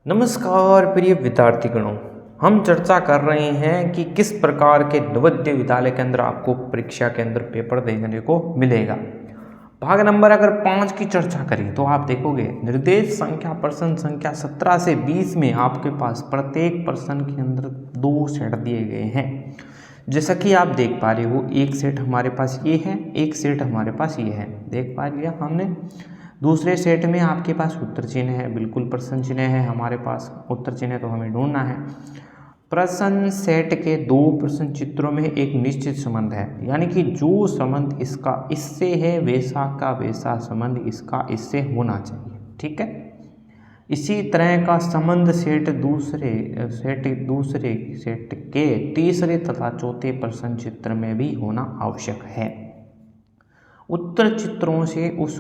नमस्कार प्रिय विद्यार्थीगणों। हम चर्चा कर रहे हैं कि किस प्रकार के नवोदय विद्यालय के अंदर आपको परीक्षा के अंदर पेपर देखने को मिलेगा। भाग नंबर अगर 5 की चर्चा करें तो आप देखोगे निर्देश संख्या प्रश्न संख्या 17 से 20 में आपके पास प्रत्येक प्रश्न के अंदर 2 सेट दिए गए हैं। जैसा कि आप देख पा रहे हो, एक सेट हमारे पास ये है, एक सेट हमारे पास ये है। देख पा लिया हमने। दूसरे सेट में आपके पास उत्तर चिन्ह है, बिल्कुल प्रश्न चिन्ह है हमारे पास। उत्तर चिन्ह तो हमें ढूंढना है। प्रश्न सेट के 2 प्रश्न चित्रों में एक निश्चित संबंध है, यानी कि जो संबंध इसका इससे है वैसा का वैसा संबंध इसका इससे होना चाहिए। ठीक है। इसी तरह का संबंध दूसरे सेट के तीसरे तथा चौथे प्रश्न चित्र में भी होना आवश्यक है। उत्तर चित्रों से उस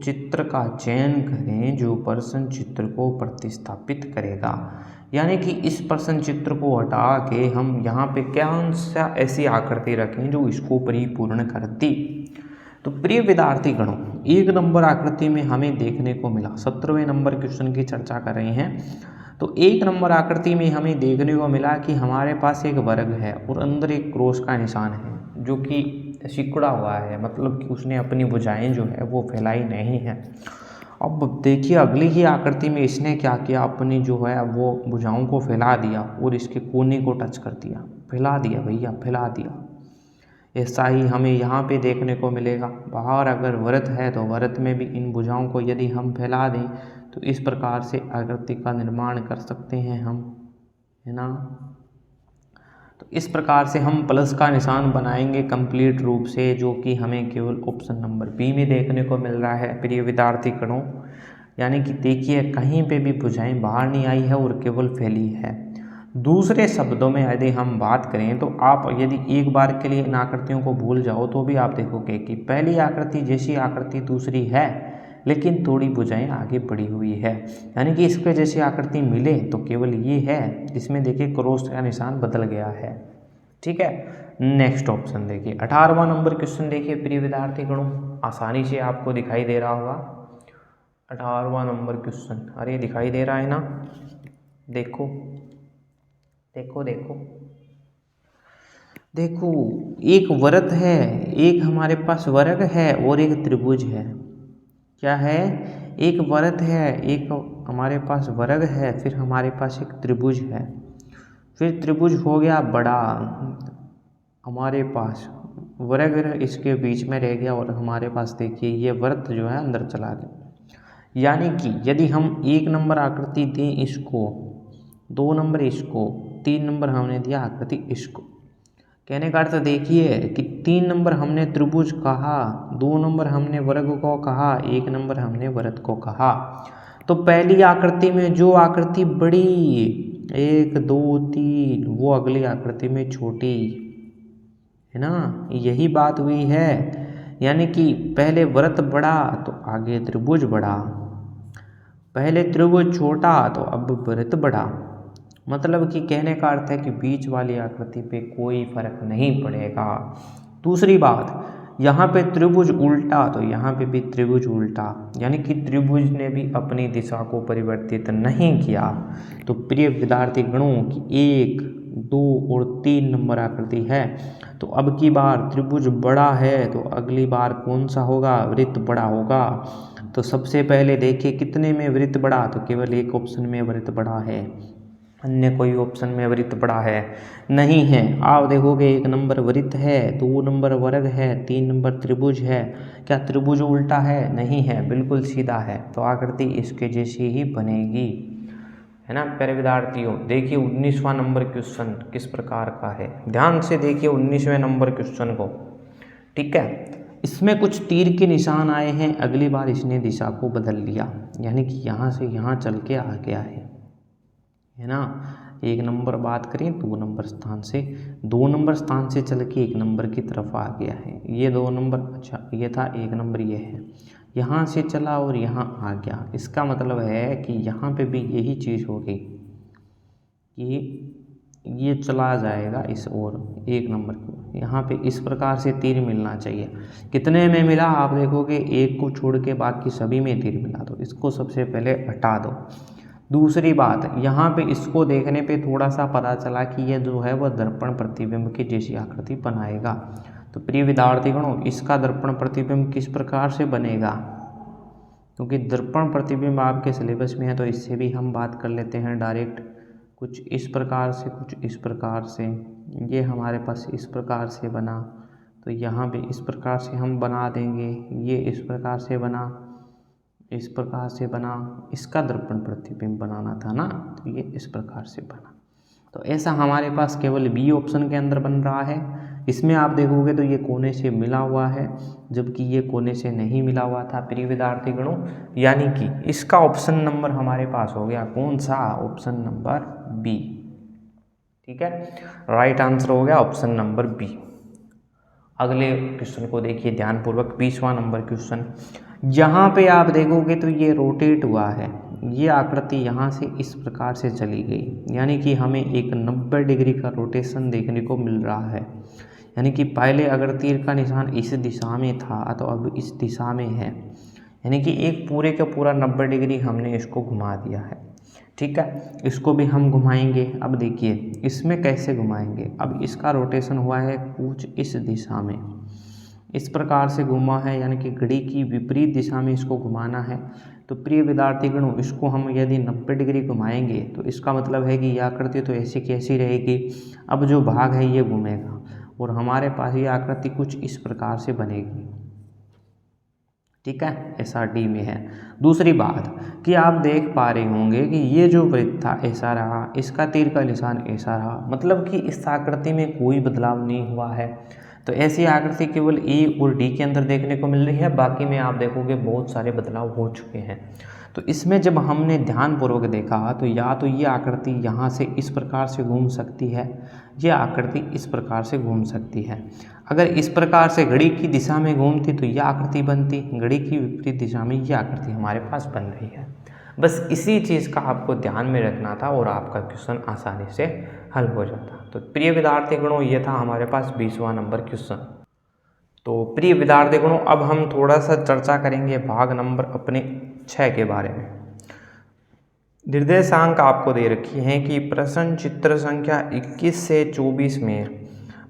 चित्र का चयन करें जो प्रश्न चित्र को प्रतिस्थापित करेगा, यानी कि इस प्रश्न चित्र को हटा के हम यहाँ पे कौन सा ऐसी आकृति रखें जो इसको परिपूर्ण करती। तो प्रिय विद्यार्थीगणों, 1 नंबर आकृति में हमें देखने को मिला, 17वें नंबर क्वेश्चन की चर्चा कर रहे हैं। तो 1 नंबर आकृति में हमें देखने को मिला कि हमारे पास एक वर्ग है और अंदर एक क्रॉस का निशान है जो कि सिकुड़ा हुआ है, मतलब कि उसने अपनी भुजाएं जो है वो फैलाई नहीं है। अब देखिए अगली ही आकृति में इसने क्या किया, अपनी जो है वो भुजाओं को फैला दिया और इसके कोने को टच कर दिया। फैला दिया भैया, फैला दिया। ऐसा ही हमें यहाँ पे देखने को मिलेगा। बाहर अगर वृत्त है तो वृत्त में भी इन भुजाओं को यदि हम फैला दें तो इस प्रकार से आकृति का निर्माण कर सकते हैं हम, है ना। तो इस प्रकार से हम प्लस का निशान बनाएंगे कंप्लीट रूप से, जो कि हमें केवल ऑप्शन नंबर बी में देखने को मिल रहा है प्रिय विद्यार्थीगणों। यानी कि देखिए कहीं पे भी भुजाएं बाहर नहीं आई है और केवल फैली है। दूसरे शब्दों में यदि हम बात करें तो आप यदि एक बार के लिए इन आकृतियों को भूल जाओ तो भी आप देखोगे कि पहली आकृति जैसी आकृति दूसरी है, लेकिन थोड़ी भुजाएं आगे बढ़ी हुई है। यानी कि इसके जैसी आकृति मिले तो केवल ये है, जिसमें देखिए क्रॉस का निशान बदल गया है। ठीक है। नेक्स्ट ऑप्शन देखिए, 18वां नंबर क्वेश्चन देखिए प्रिय विद्यार्थीगणों, आसानी से आपको दिखाई दे रहा होगा। 18वां नंबर क्वेश्चन, अरे दिखाई दे रहा है ना, देखो देखो देखो देखो, एक वृत्त है, एक हमारे पास वर्ग है और एक त्रिभुज है। क्या है, एक वृत्त है, एक हमारे पास वर्ग है, फिर हमारे पास एक त्रिभुज है। फिर त्रिभुज हो गया बड़ा, हमारे पास वर्ग इसके बीच में रह गया और हमारे पास देखिए ये वृत्त जो है अंदर चला गया। यानी कि यदि हम 1 नंबर आकृति दें इसको, 2 नंबर इसको, 3 नंबर हमने दिया आकृति इसको। कहने का अर्थ देखिए कि 3 नंबर हमने त्रिभुज कहा, 2 नंबर हमने वर्ग को कहा, 1 नंबर हमने वृत्त को कहा। तो पहली आकृति में जो आकृति बड़ी 1 2 3, वो अगली आकृति में छोटी, है ना। यही बात हुई है। यानी कि पहले वृत्त बड़ा तो आगे त्रिभुज बड़ा, पहले त्रिभुज छोटा तो अब वृत्त बड़ा। मतलब कि कहने का अर्थ है कि बीच वाली आकृति पे कोई फर्क नहीं पड़ेगा। दूसरी बात, यहाँ पे त्रिभुज उल्टा तो यहाँ पे भी त्रिभुज उल्टा, यानी कि त्रिभुज ने भी अपनी दिशा को परिवर्तित नहीं किया। तो प्रिय विद्यार्थीगणों की 1 2 और 3 नंबर आकृति है, तो अब की बार त्रिभुज बड़ा है तो अगली बार कौन सा होगा, वृत्त बड़ा होगा। तो सबसे पहले देखिए कितने में वृत्त बड़ा, तो केवल एक ऑप्शन में वृत्त बड़ा है, अन्य कोई ऑप्शन में वृत्त बड़ा है नहीं है। आप देखोगे 1 नंबर वृत्त है, 2 नंबर वर्ग है, 3 नंबर त्रिभुज है। क्या त्रिभुज उल्टा है? नहीं है, बिल्कुल सीधा है। तो आकृति इसके जैसी ही बनेगी, है ना प्यारे विद्यार्थियों। देखिए 19वां नंबर क्वेश्चन किस प्रकार का है, ध्यान से देखिए 19वें नंबर क्वेश्चन को। ठीक है, इसमें कुछ तीर के निशान आए हैं, अगली बार इसने दिशा को बदल लिया, यानी कि यहाँ से यहाँ चल के आ गया है ना। 1 नंबर बात करें 2 नंबर स्थान से, 2 नंबर स्थान से चल के 1 नंबर की तरफ आ गया है। ये 2 नंबर, अच्छा ये था 1 नंबर, ये है, यहाँ से चला और यहाँ आ गया। इसका मतलब है कि यहाँ पे भी यही चीज़ होगी कि ये चला जाएगा इस ओर 1 नंबर को, यहाँ पे इस प्रकार से तीर मिलना चाहिए। कितने में मिला आप देखोगे, 1 को छोड़ के बाकी सभी में तीर मिला। तो इसको सबसे पहले हटा दो। दूसरी बात, यहाँ पे इसको देखने पे थोड़ा सा पता चला कि ये जो है वह दर्पण प्रतिबिंब की जैसी आकृति बनाएगा। तो प्रिय विद्यार्थीगणों, इसका दर्पण प्रतिबिंब किस प्रकार से बनेगा, क्योंकि दर्पण प्रतिबिंब आपके सिलेबस में है तो इससे भी हम बात कर लेते हैं डायरेक्ट। कुछ इस प्रकार से, कुछ इस प्रकार से, ये हमारे पास इस प्रकार से बना, तो यहाँ भी इस प्रकार से हम बना देंगे। ये इस प्रकार से बना, इस प्रकार से बना, इसका दर्पण प्रतिबिंब बनाना था ना, तो ये इस प्रकार से बना। तो ऐसा हमारे पास केवल बी ऑप्शन के अंदर बन रहा है। इसमें आप देखोगे तो ये कोने से मिला हुआ है, जबकि ये कोने से नहीं मिला हुआ था प्रिय विद्यार्थीगणों। यानी कि इसका ऑप्शन नंबर हमारे पास हो गया कौन सा, ऑप्शन नंबर बी। ठीक है, राइट आंसर हो गया ऑप्शन नंबर बी। अगले क्वेश्चन को देखिए ध्यानपूर्वक, 20वां नंबर क्वेश्चन। यहाँ पे आप देखोगे तो ये रोटेट हुआ है, ये आकृति यहाँ से इस प्रकार से चली गई, यानी कि हमें एक 90 डिग्री का रोटेशन देखने को मिल रहा है। यानी कि पहले अगर तीर का निशान इस दिशा में था तो अब इस दिशा में है, यानी कि एक पूरे का पूरा 90 डिग्री हमने इसको घुमा दिया है। ठीक है, इसको भी हम घुमाएंगे। अब देखिए इसमें कैसे घुमाएंगे, अब इसका रोटेशन हुआ है कुछ इस दिशा में, इस प्रकार से घुमा है, यानी कि घड़ी की विपरीत दिशा में इसको घुमाना है। तो प्रिय विद्यार्थीगणों, इसको हम यदि 90 डिग्री घुमाएंगे तो इसका मतलब है कि यह आकृति तो ऐसी कैसी रहेगी, अब जो भाग है ये घूमेगा और हमारे पास ये आकृति कुछ इस प्रकार से बनेगी। ठीक है, ऐसा डी में है। दूसरी बात कि आप देख पा रहे होंगे कि ये जो वृत्त था ऐसा रहा, इसका तीर का निशान ऐसा रहा, मतलब कि इस आकृति में कोई बदलाव नहीं हुआ है। तो ऐसी आकृति केवल ए और डी के अंदर देखने को मिल रही है, बाकी में आप देखोगे बहुत सारे बदलाव हो चुके हैं। तो इसमें जब हमने ध्यानपूर्वक देखा तो या तो ये आकृति यहाँ से इस प्रकार से घूम सकती है, ये आकृति इस प्रकार से घूम सकती है। अगर इस प्रकार से घड़ी की दिशा में घूमती तो यह आकृति बनती, घड़ी की विपरीत दिशा में यह आकृति हमारे पास बन रही है। बस इसी चीज़ का आपको ध्यान में रखना था और आपका क्वेश्चन आसानी से हल हो जाता। तो प्रिय विद्यार्थीगणों, ये था हमारे पास 20वां नंबर क्वेश्चन। तो प्रिय विद्यार्थीगणों, अब हम थोड़ा सा चर्चा करेंगे भाग नंबर अपने 6 के बारे में। निर्देशांक आपको दे रखी हैं कि प्रश्न चित्र संख्या 21 से 24 में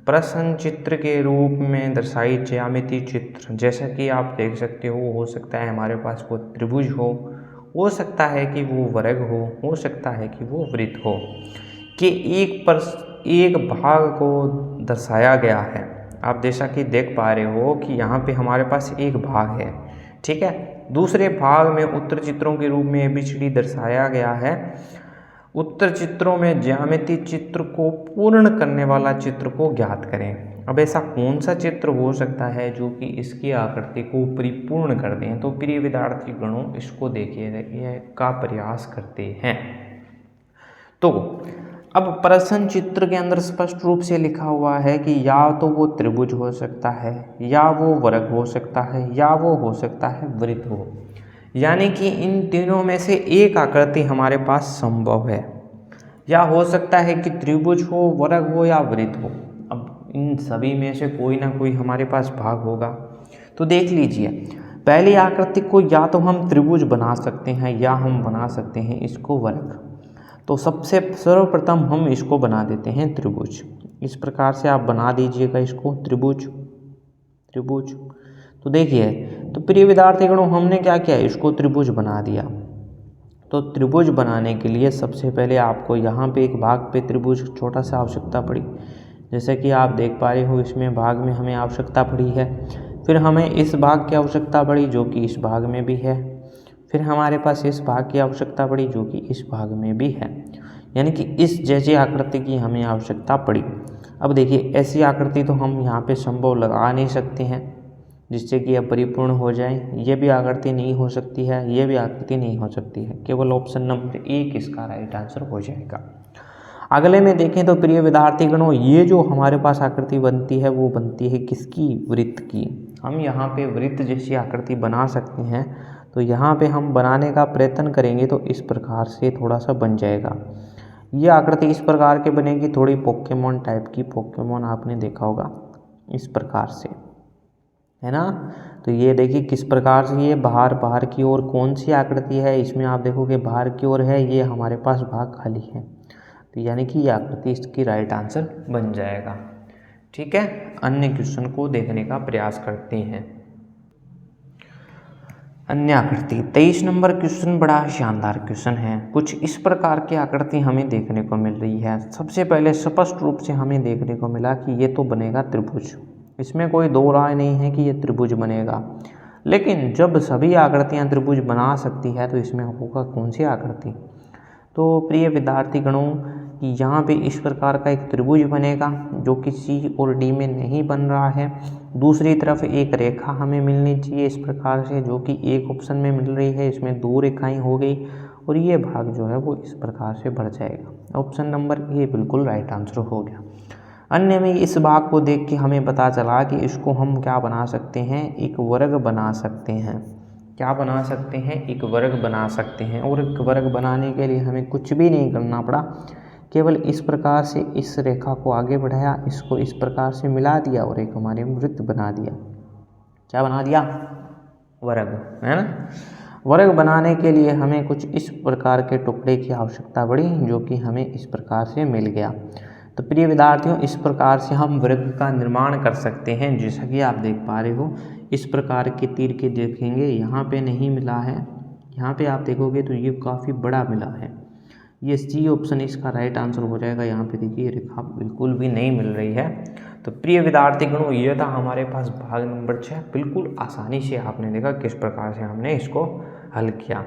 प्रश्न चित्र के रूप में दर्शाई ज्यामिति चित्र, जैसा कि आप देख सकते हो सकता है हमारे पास वो त्रिभुज हो सकता है कि वो वर्ग हो सकता है कि वो वृत्त हो, कि एक भाग को दर्शाया गया है। आप जैसा कि देख पा रहे हो कि यहाँ पे हमारे पास एक भाग है, ठीक है। दूसरे भाग में उत्तर चित्रों के रूप में ABCD दर्शाया गया है। उत्तर चित्रों में ज्यामिति चित्र को पूर्ण करने वाला चित्र को ज्ञात करें। अब ऐसा कौन सा चित्र हो सकता है जो कि इसकी आकृति को परिपूर्ण कर दें? तो प्रिय विद्यार्थी गणों, इसको देखिए का प्रयास करते हैं। तो अब प्रश्न चित्र के अंदर स्पष्ट रूप से लिखा हुआ है कि या तो वो त्रिभुज हो सकता है, या वो वर्ग हो सकता है, या वो हो सकता है वृत्त हो, यानी कि इन तीनों में से एक आकृति हमारे पास संभव है। या हो सकता है कि त्रिभुज हो, वर्ग हो या वृत्त हो। अब इन सभी में से कोई ना कोई हमारे पास भाग होगा। तो देख लीजिए, पहली आकृति को या तो हम त्रिभुज बना सकते हैं या हम बना सकते हैं इसको वर्ग। तो सबसे सर्वप्रथम हम इसको बना देते हैं त्रिभुज। इस प्रकार से आप बना दीजिएगा इसको त्रिभुज। तो देखिए, तो प्रिय विद्यार्थीगणों, हमने क्या किया, इसको त्रिभुज बना दिया। तो त्रिभुज बनाने के लिए सबसे पहले आपको यहाँ पे एक भाग पे त्रिभुज छोटा सा आवश्यकता पड़ी, जैसे कि आप देख पा रहे हो इसमें भाग में हमें आवश्यकता पड़ी है। फिर हमें इस भाग की आवश्यकता पड़ी जो कि इस भाग में भी है। फिर हमारे पास इस भाग की आवश्यकता पड़ी जो कि इस भाग में भी है, यानी कि इस जैसी आकृति की हमें आवश्यकता पड़ी। अब देखिए, ऐसी आकृति तो हम यहाँ पे संभव लगा नहीं सकते हैं जिससे कि यह परिपूर्ण हो जाए। ये भी आकृति नहीं हो सकती है, ये भी आकृति नहीं हो सकती है। केवल ऑप्शन नंबर 1 इसका राइट आंसर हो जाएगा। अगले में देखें तो प्रिय विद्यार्थीगणों, ये जो हमारे पास आकृति बनती है वो बनती है किसकी, वृत्त की। हम यहाँ पे वृत्त जैसी आकृति बना सकते हैं। तो यहाँ पे हम बनाने का प्रयत्न करेंगे तो इस प्रकार से थोड़ा सा बन जाएगा। ये आकृति इस प्रकार के बनेगी, थोड़ी पोकेमोन टाइप की। पोकेमोन आपने देखा होगा इस प्रकार से, है ना। तो ये देखिए किस प्रकार से ये बाहर की ओर कौन सी आकृति है, इसमें आप देखोगे बाहर की ओर है, ये हमारे पास भाग खाली है, तो यानी कि ये आकृति इसकी राइट आंसर बन जाएगा। ठीक है, अन्य क्वेश्चन को देखने का प्रयास करते हैं। अन्य आकृति 23 नंबर क्वेश्चन बड़ा शानदार क्वेश्चन है। कुछ इस प्रकार की आकृति हमें देखने को मिल रही है। सबसे पहले स्पष्ट रूप से हमें देखने को मिला कि ये तो बनेगा त्रिभुज, इसमें कोई दो राय नहीं है कि ये त्रिभुज बनेगा। लेकिन जब सभी आकृतियां त्रिभुज बना सकती है तो इसमें होगा कौन सी आकृति। तो प्रिय विद्यार्थी गणों कि यहाँ पे इस प्रकार का एक त्रिभुज बनेगा जो कि सी और डी में नहीं बन रहा है। दूसरी तरफ एक रेखा हमें मिलनी चाहिए इस प्रकार से, जो कि एक ऑप्शन में मिल रही है, इसमें दो रेखाएं हो गई और ये भाग जो है वो इस प्रकार से बढ़ जाएगा। ऑप्शन नंबर ए बिल्कुल राइट आंसर हो गया। अन्य में इस भाग को देख के हमें पता चला कि इसको हम क्या बना सकते हैं, एक वर्ग बना सकते हैं। क्या बना सकते हैं, एक वर्ग बना सकते हैं। और एक वर्ग बनाने के लिए हमें कुछ भी नहीं करना पड़ा, केवल इस प्रकार से इस रेखा को आगे बढ़ाया, इसको इस प्रकार से मिला दिया और एक हमारे वृत्त बना दिया। क्या बना दिया, वर्ग, है ना। वर्ग बनाने के लिए हमें कुछ इस प्रकार के टुकड़े की आवश्यकता पड़ी जो कि हमें इस प्रकार से मिल गया। तो प्रिय विद्यार्थियों इस प्रकार से हम वर्ग का निर्माण कर सकते हैं। जैसा कि आप देख पा रहे हो इस प्रकार के तीर के देखेंगे, यहाँ पे नहीं मिला है, यहाँ पे आप देखोगे तो ये काफ़ी बड़ा मिला है। ये सी ऑप्शन इसका राइट आंसर हो जाएगा। यहाँ पे देखिए रेखा बिल्कुल भी नहीं मिल रही है। तो प्रिय विद्यार्थी गणों ये था हमारे पास भाग नंबर 6। बिल्कुल आसानी से आपने देखा किस प्रकार से हमने इसको हल किया।